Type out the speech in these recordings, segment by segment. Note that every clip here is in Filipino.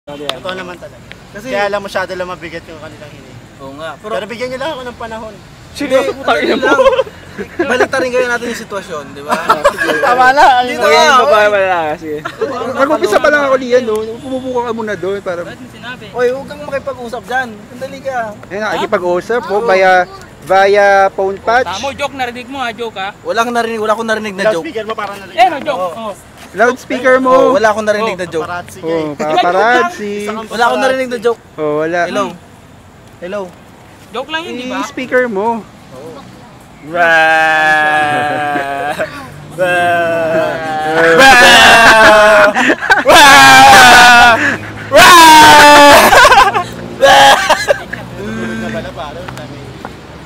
Totoo naman talaga. Kasi kaya alam masyado lang mabigat yung kanilang hiningi. Oo nga. Pero bigyan nyo lang ako ng panahon. Sige, putangin mo. Baliktarin kayo natin yung sitwasyon, di ba? Tama na. Dito nga, Wala, sige. Mag-umpisa pa lang ako niyan, no? Pumupo ka muna doon para... Oy, huwag kang makipag-usap dyan. Sandali ka. Ayun, nakikipag-usap po via phone patch. Tamo, joke, narinig mo ha, joke ha? Wala akong narinig na joke. Speaker mo para narinig. Eh, no, joke. Oh. Loudspeaker Oh, mo. wala akong narinig na joke. Paparazzi Oh, kayo. paparazzi. Wala akong narinig na joke. Oh, wala. Hello. Hello. Joke lang yun, di ba? I-speaker mo.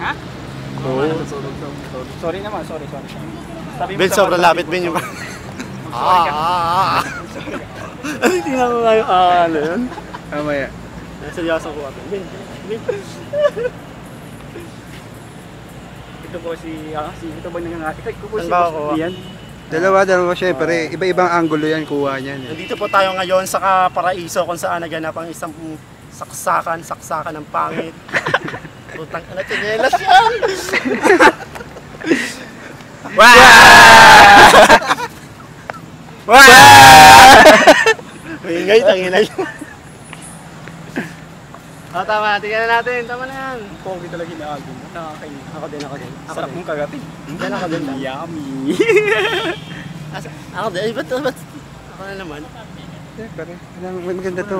Ha? Sorry naman, sorry. Ben, sobrang lapit Ben yung... Ano tingnan ko nga yung ano yun? Mamaya. Seryoso ko ako. Ben. Ito po ito ba nangangati? Ito po Saan ba ako? Yan. Dalawa syempre. Iba-ibang angulo yan, kuha niyan. Nandito po tayo ngayon sa Paraiso kung saan naganap ang isang saksakan ng pangit. Putang ina, tsinelas yan! Ingay, tangina yun. Tama, tingnan natin. Tama na yan. Pogi talaga hinaagin mo. Nakakainis. Ako din. Sarap mong kagatin. Yan ako din. Yummy. Ako din. Ba't? Ako na naman. Pare, maganda to.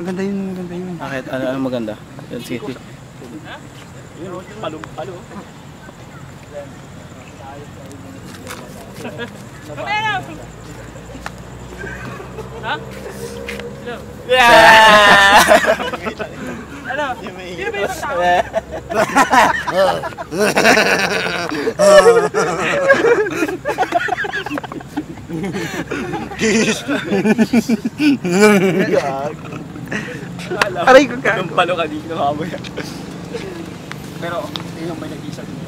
Maganda yun. Bakit? Ano maganda? Sige. Palo. Kamera! Ha? Hello? Ano? Sino ba yung tao? Aray ko ka. Palo ka dito. Pero, yun ang may nag-isa din.